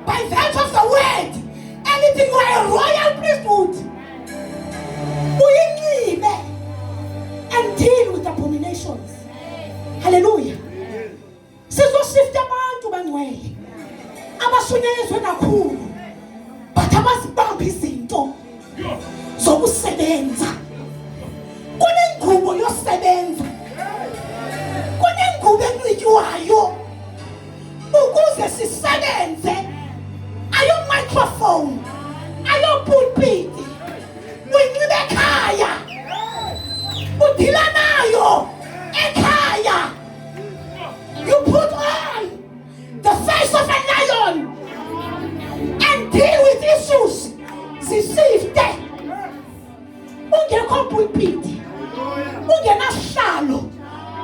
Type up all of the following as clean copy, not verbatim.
By virtue of the word, anything you are a royal priesthood. And deal with abominations. Hallelujah. Sizoshift abantu bangcwele. Abashunyayezwe kakhulu. But abasibamba izinto zokusebenza. Kunengubo yosebenza. Kunengubo enwityiwayo ukuze sisebenze. Ayo microphone, ayo pulpit, winxibe ekhaya, udila nayo ekhaya. You put on the face of a lion and deal with issues. Zisifte. Ungekho pulpit, ungenasihlalo,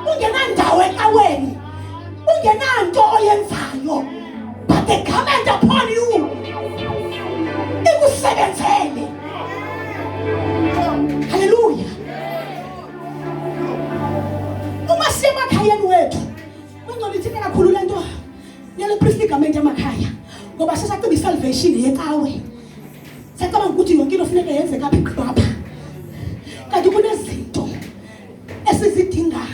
ungenandawo ecaweni, ungenanto oyenzayo. But the comment upon you, ikusebenzele. Hallelujah. Uma semakhayeni wethu, ungcolithike kakhulu lento yale priestly garment emakhaya. Ngoba sesaceba isalvation yecawe. Sacabanga ukuthi yonke into ofuneka yenze kaphi khapha. Kanti kunezinto esizidinga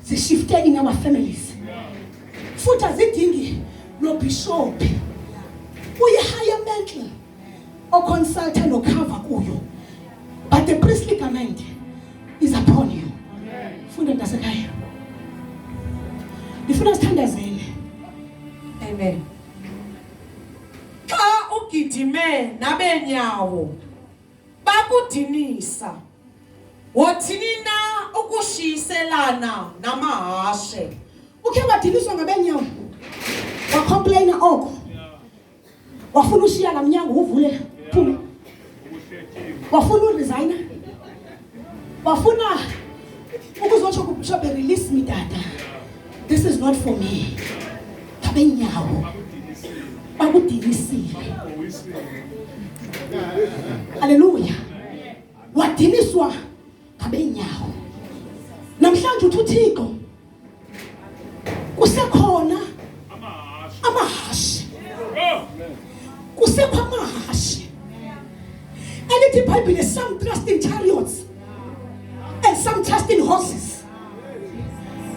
zishifte in our families. Futhi azidingi no bishop, uye higher mental or consultant or cover kuyo, but the priestly garment is upon you. Funda ndasekhaya. Ndifuna sithandazele. Amen. Xa ugidime nabenyawo bakudinisa, wothini na ukushiyiselana namahashe? Ukhe badiniswa ngabenyawo. Wacomplaina oko. Wafuna ushiya lamnyango uvule phuma. Wafuna uresign. Wafuna ukuzotsho kubishop release me dada. This is not for me. Abenyawo. Bakudinisile. Hallelujah. Wadiniswa ngabenyawo. Namhlanje uThixo kusekhona amahashi. Kusekho amahashi. And the Bible is some trust in chariots and some trust in horses.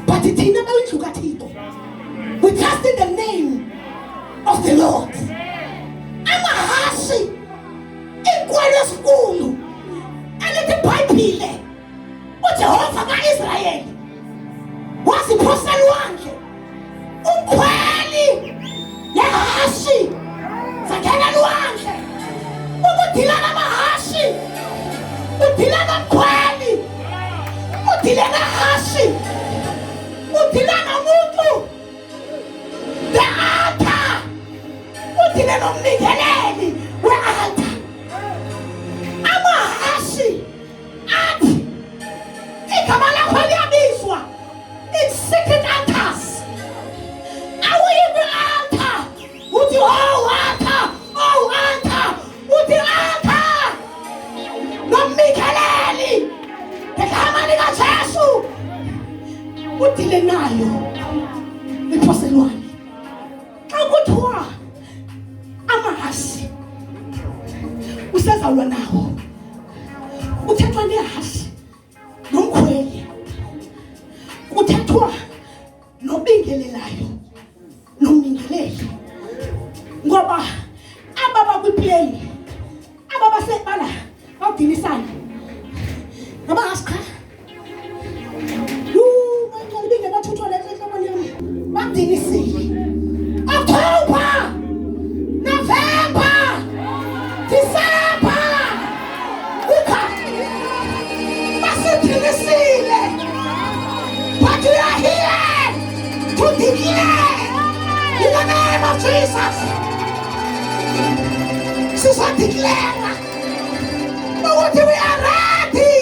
But it never will look at people. We trust in the name of the Lord. Amahashi. Inkwelo skulu. And the Bible uJehova kaIsrayeli wasiphosela wakhe umkhweli nehashi zakela lwandle ukudila namahashi udila nomkhweli udila nahashi udila nomuntu the altar udila nomnikeleli we-altar amahashi athi igama lakho liyabizwa in secret altars. Awuyi kwi-altar uthi oh altar, oh altar, uthi altar nomnikeleli igama likaJesu udile nayo iphoselwane. Xa kuthiwa amahasi usezalwa nawo, uthethwa nehasi nomkhweli, kuthethwa nobingelelayo nomningeleli. Ngoba ababa kwiplane, ababa sebala bawudinisana nabahasi cha. Manje libinge bathuthwa lehlomoni yami bawudinisile. October, November, December, but we are here to declare in the name of Jesus. Sister, declare. But we are ready.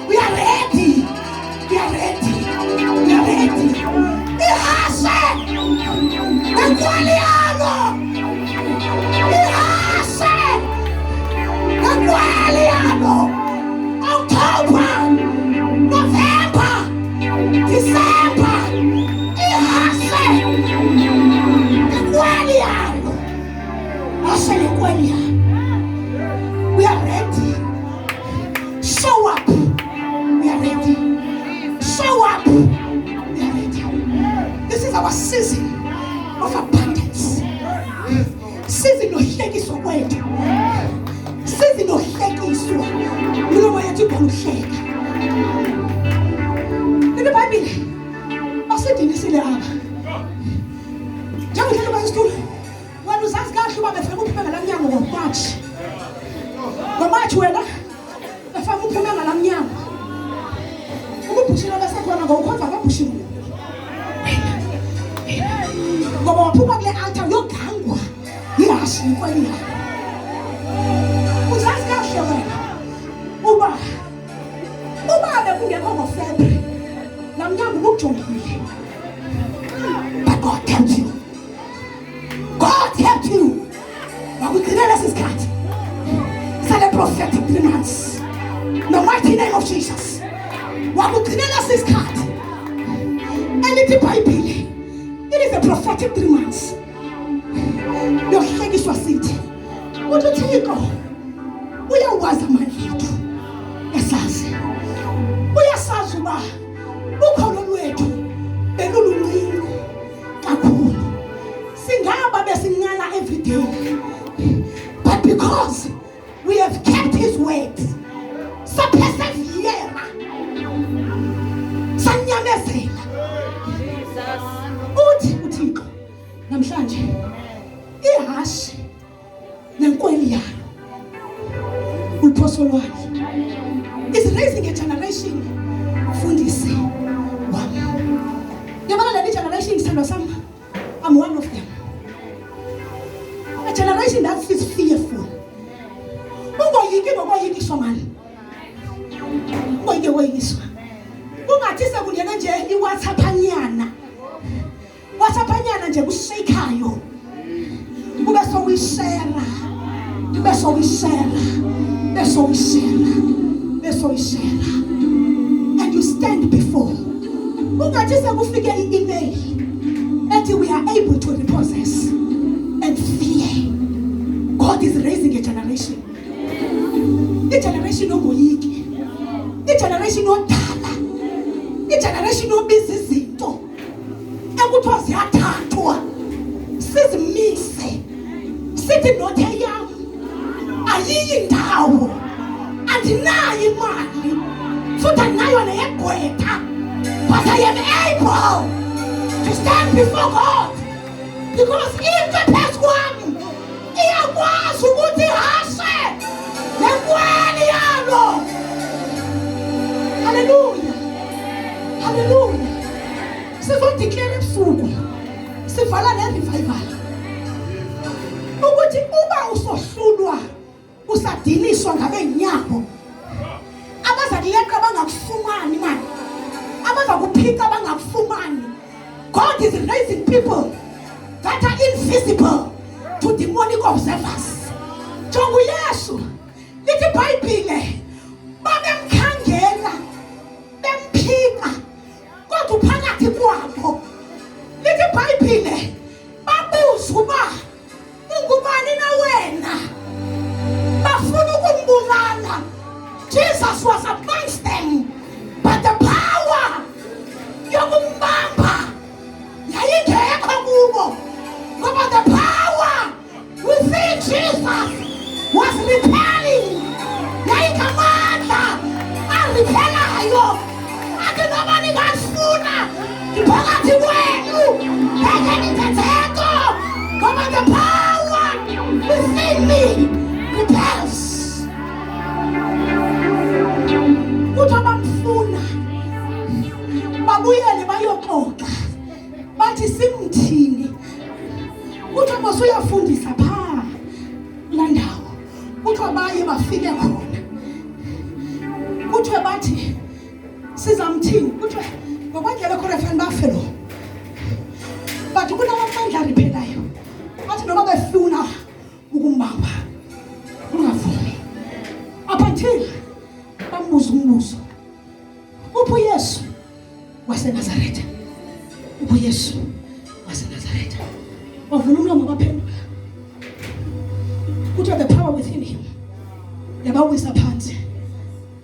We are ready. We are ready. We are ready. Ihashe. Ekwaliano. Ihashe. Ekwaliano. October, November, December, ihashe, ekwaliano. season of abundance. Season of hlekiswa kwethu. Season of hlekiswa. Mina wayathi kwaluhleka. Into Bible asidinisile apha. Njengohlelo kwesitulo. Wena uzazi kahle uba befika uphume ngalamnyango ngoMatch. ngoMatch wena befika uphume ngalamnyango. Ukubhushila basekhona ngokukhonza kwabhushila. Ngoba waphuma kule altar yogangwa yihashi kweli. Uzazi kahle wena uba bekungekho ngoFebruary lamnyango ukujongile. But God helped you. God helped you. Wakugcinela lesi sikhathi. Sale prophetic 3 months. In the mighty name of Jesus. Wakugcinela lesi sikhathi. Elithi iBhayibheli. It is a prophetic 3 months. Yohlekiswa sithi. UThixo uyawazi amandla ethu. Esazi. Uyasazi uba ukholo lwethu beluluncinci kakhulu. Singaba besincala every day. But because we have kept his word, sapheseviyela. Sanyamezela. Uthixo namhlanje ihashi nenkweli yalo uliphosolwane is raising a generation fundisi wami. Yabona leli generation isithandwa sami, I'm one of them. A generation that is fearful. Ungoyiki ngokoyikiswa mali. Ungoyike woyiswa. Ungathi sekungena nje iWhatsAppanyana. WhatsAppanyana nje kushayikayo. Kube sowishare. And you stand before. Ungathi sekufike i-email ethi we are able to repossess and fear. God is raising a generation. A generation ongoyiki. A generation odala. A generation obiza izinto. Ekuthiwa ziyathathwa. Sizimise. Sithi nothe yam. Ayiyi ndawo. Andinayo imali. Futhi andinayo neyegqwetha. But I am able to stand before God. Because if the past one, iyakwazi ukuthi hashe nenkweli yalo. Hallelujah. Hallelujah. Sizodeclare ebusuku. Sivala le revival. Ukuthi uba usohlulwa usadiniswa ngabenyabo. Abazakuleqa bangakufumani manje. Abazakuphika bangakufumani. God is raising people that are invisible to demonic observers. Jongu Yesu lithi iBhayibheli babemkhangela bemphika kodwa phakathi kwabo. Lithi iBhayibheli babuza uba ungubani na wena. Bafuna ukumbulala. Jesus was amongst them, but the power yokumbamba yayingekho kubo. Ngoba the power within Jesus was repelling. Yayingamandla ariphelayo. Ake noma ningafuna phakathi kwenu beke nithethe. Ngoba the power within me repels. Kuthi abamfuna babuyele bayoxoxa bathi simthini. Kuthi mase uyafundisa pha la ndawo. Kuthi abaye bafike khona. Kuthi bathi sizamthini. Kuthi ngokwendlela khona fan bafelo. Bathi kunamandla ariphelayo. Bathi noma befuna ukumbamba ungavumi. Up until bambuza umbuzo. Uphi Yesu waseNazaretha? Uphi Yesu waseNazaretha? Wavula umlomo baphendula. Kuthi the power within him. Yabawisa phansi.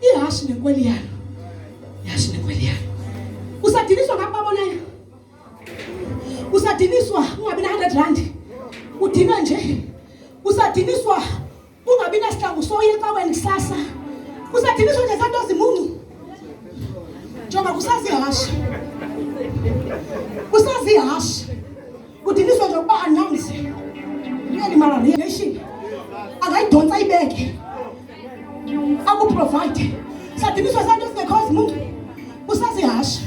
Ihashi nenkweli yalo. Ihashi nenkweli yalo. Usadiniswa ngababonayo. usadiniswa ungabi na 100 rand udina nje usadiniswa ungabi na sihlangu soye ecaweni kusasa usadiniswa nje santo zimuncu jonga kusazihashi udiniswa nje ukuba announce really mara relation akayidonsa ibeke akuprovide sadiniswa santo zingekho zimuncu usazihashi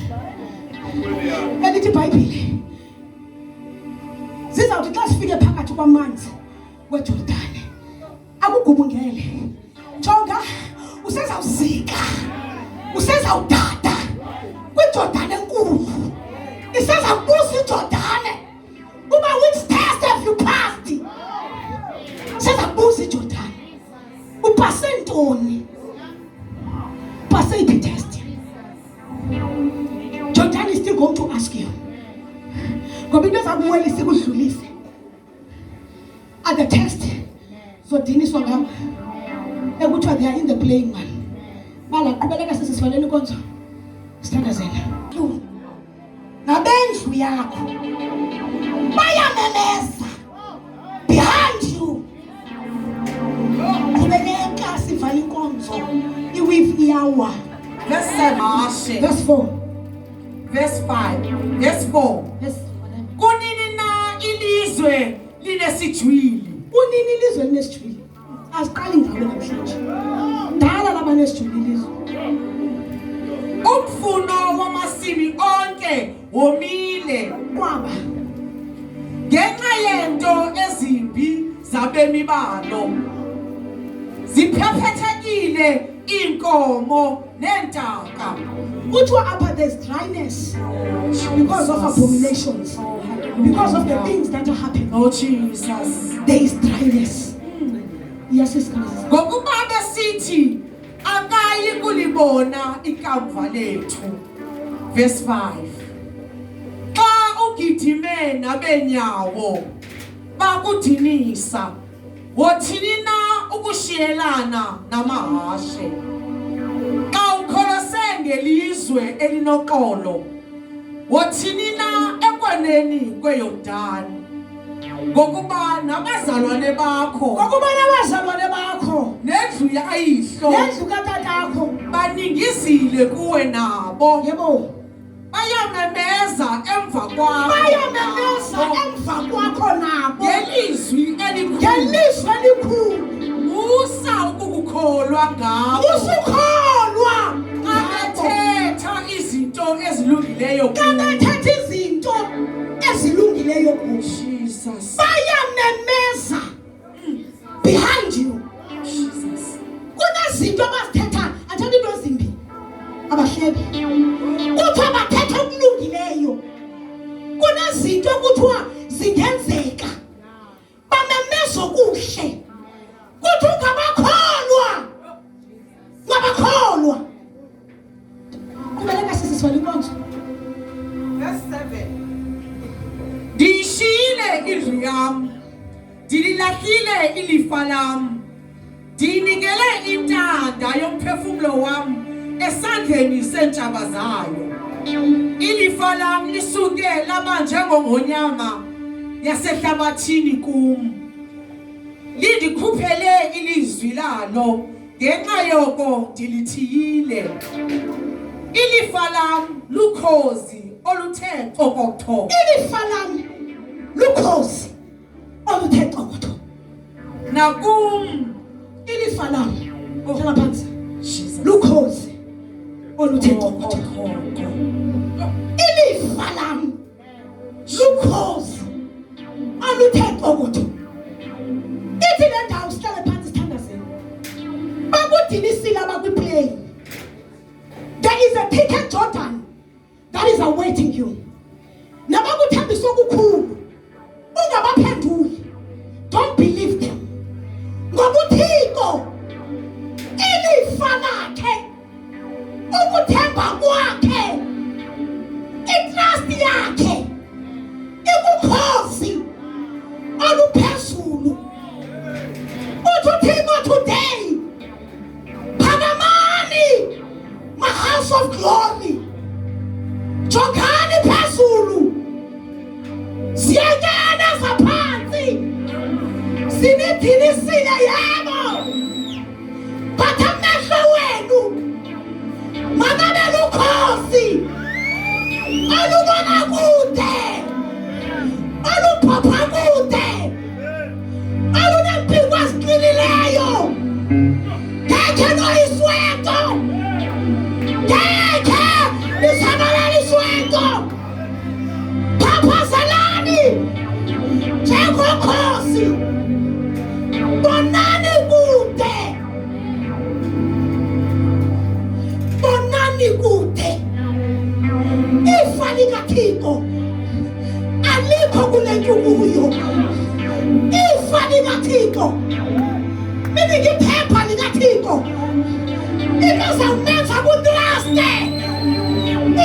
elithi iBhayibhile zizawuthi xa sifike phakathi kwamanzi weJordani akugubungele jonga usezawuzika usezawudada kwiJordani enkulu isezawubusa iJordani uba which test have you passed usezawubusa iJordani upase ntoni pase iphi test Jordan is still going to ask you. Ngoba into ezakumwelisa ikudlulise. At the test, so diniswa ngama. Ekuthiwa they are in the playing man. Bala qhubeleka sesivaleni inkonzo. Sithandazela. Nabendlu yakho. Bayamemeza. Behind you. Qhubeleka sivala inkonzo. Iwifi yawa. Verse 4. Verse 5. Verse 4. Kunini na ilizwe linesijwili. Kunini ilizwe linesijwili. Asiqali ngawe namhlanje. Dala labanesijwili ilizwe. Umfuno wamasimi onke womile kwaba. Ngenxa yento ezimbi zabemi balo. Ziphephethekile inkomo nentaka. Kuthiwa apha there's dryness because of abominations, because of the things that are happening. Oh Jesus, there is dryness. Yes, it's coming. Ngokuba besithi akayi kulibona ikamva lethu. Verse 5. Xa ugidime nabenyawo bakudinisa wothini na ukushiyelana namahashe. Ngelizwe elinoxolo wothini na ekweneni kweYordani ngokuba nabazalwane bakho nendlu yayihlo nendlu katatakho baningizile kuwe nabo yebo bayamemeza emva kwakho nabo ngelizwi elikhulu musa ukukholwa ngabo usukholwa Thetha izinto ezilungileyo Jesus bayamemeza behind you Jesus kunezinto abazithetha athanda into ezimbi abahlebi kuthiwa bathetha okulungileyo kunezinto kuthiwa zingenzeka bamemeza okuhle kuthi ungabakholwa kubaleka sisizwa inkonzo. Verse 7. Ndishile indlu yam ndililahlile ilifa lam ndinikele intanda yomphefumlo wam esandleni sentshaba zayo ilifa lam lisuke laba njengongonyama yasehlabathini kum lindikhuphele ilizwi lalo ngenxa yoko ndilithiyile ilifa lam lukhozi oluthe xokotho ilifa lam lukhozi oluthe xokotho nakum ilifa lam hlala phansi lukhozi oluthe xokotho ilifa lam lukhozi oluthe xokotho ithi le ndawo sihlale phansi sithandazeni bakudinisile abakwiplane. There is a thicket Jordan that is awaiting you. Nabakuthembisa okukhulu ungabaphenduli. Don't believe them. Ngoba uThixo ilifa lakhe ukuthemba kwakhe itrust yakhe ikukhosi oluphezulu. Uthixo today phakamani my house of glory. Jogani Ulisile yebo. But amehlo wenu makabe lukhosi. Alubona kude. Aluphapha kude. Alunempiko eziqinileyo. Ngeke noyiswento. Ngeke nisabalale iswento. Phaphazelani njengokhosi. Bonani kude. Bonani kude. Ifa likaThixo alikho kule ntukuyo. Ifa likaThixo iphepha likaThixo ikazamenza kutraste.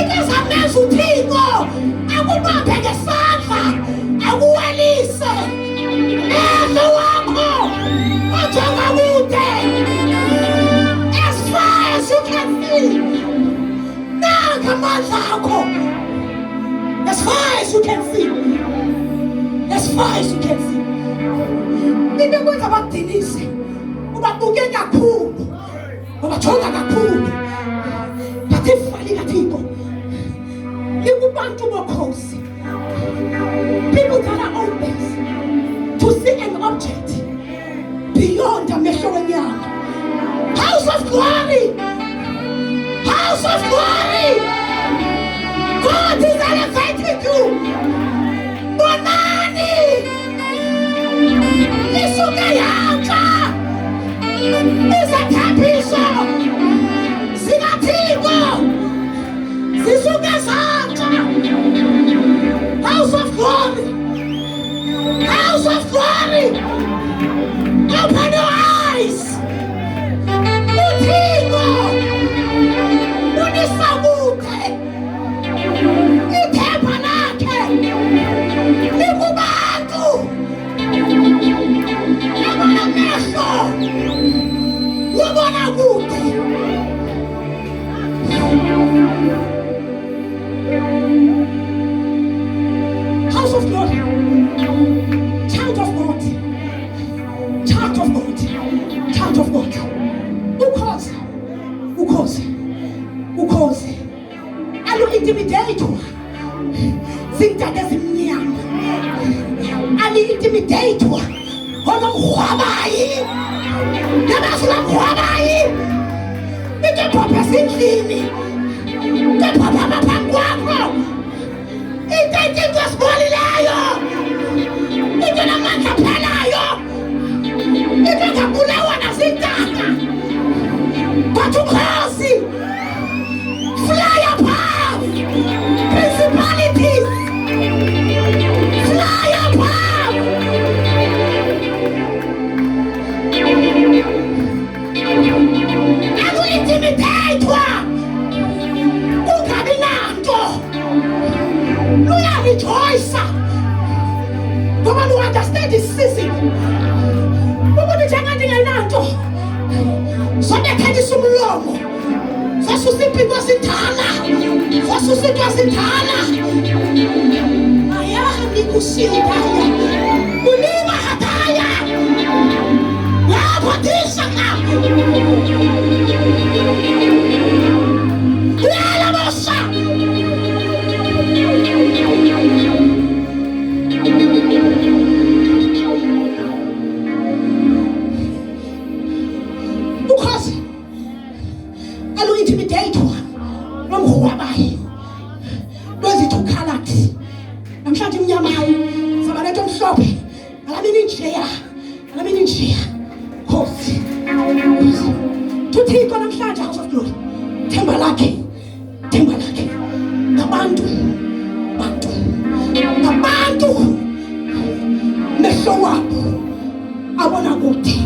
Ikazamenza uThixo akubambe ngesandla akuwelise emehlo wakho ojonga kude. As far as you can see. Nanga amandla akho. As far as you can see. As far as you can see. Into kwenza bakudinise. Ubabuke kakhulu. Ubajonga kakhulu. But ifa likaThixo likubantu bokhosi. People that are open to see an object beyond amehlo wenyama. House of glory. House of glory. God is elevating you. Bonani. Isuke yonke. Izathabiso zikaThixo zisuke zonke. House of glory. House of glory. Open your eyes. uThixo unisakude. Ithemba lakhe likubantu abamehlo ubona kude. House of glory. Child of God. Child of God. Child of God. Ukhozi alu-intimidate zintaka ezimnyama. Ali-intimidate olomhwabayi nabasulomhwabayi. Ikephopha esindlini. Ikephopha amaphambi kwakho. Into esibolileyo. Into namandla aphelayo. Into engabulewa nazintaka. But ukhozi fly above principalities. Fly above. Aku-intimidatwa. Ungabi nanto. Luyarejoice. Ngoba lu-understand isizini. Umuntu njengathi ngenanto. Sobekhalisa umlomo. Sasusa impiko esidala. Sasusa into esidala. Ayahambi kusilibaya. Ulima hataya. Lapho tishaka. Uyala bosa. Because alu-intimidate nomhwabayi. Lwezithukalathi. Namhlanje imnyama hayi. Sabaletha omhlophe. Alamini njeya. Alamini njeya. Khosi. Tuthixo namhlanje House of Glory. Themba lakhe. Themba lakhe. Ngabantu. Bantu. Ngabantu. Mehlo wabo. Abona kude.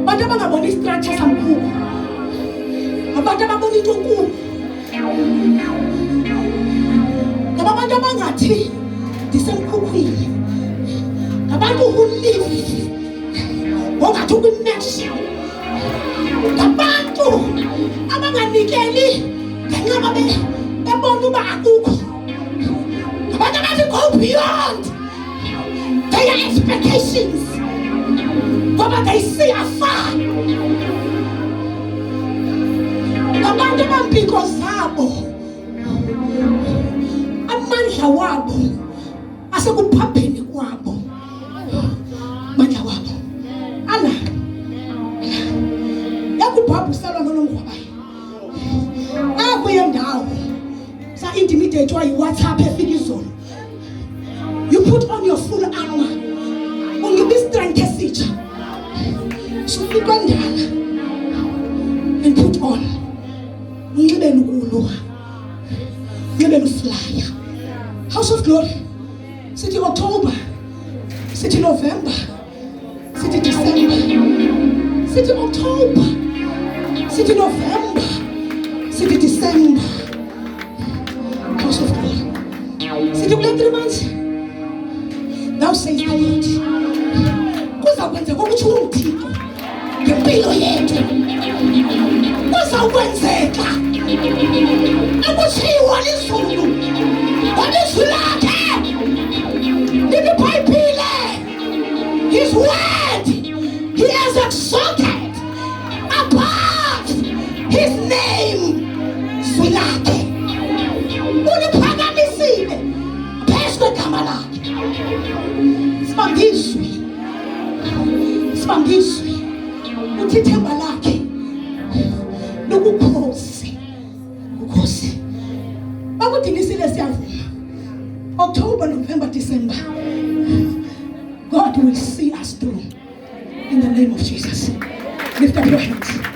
Bantu abangabona istructure samkhulu. Abantu ababona into enkulu. Ngabantu abangathi ndisemkhukhwini. Ngabantu who live ongathi ukunation. Ngabantu abanganikeli ngenxa bebona uba akukho. Ngabantu abathi go beyond their expectations. but they see afar. Abantu abambiko zabo, amandla wabo asekuphapheni kwabo. Mandla wabo ala yakubhabhu salwa noNongwabayi akuye ndawo sa intimidate wa WhatsApp efika izolo. You put on your full armor. Ungibe strength esitsha. Sufika ndala and put on. Ungibe nukulwa. Ungibe nuflyer. House of Glory. City October. City November. City December. City October. City November. City December. House of Glory. City Black 3 months. Thou says the Lord. Kuzakwenzeka ukuthi uMthixo ngempilo yethu. Kuzakwenzeka akushiwo lizulu. Walizwi lakhe liBhayibhile. His word he has exalted above his name. Zwi lakhe uliphakamisile phezu kwegama lakhe. Sibambiswe uthi ithemba lakhe lokukhosi ukhosi bakudinisile siyavuma. October, November, December, God will see us through in the name of Jesus. Lift up your hands.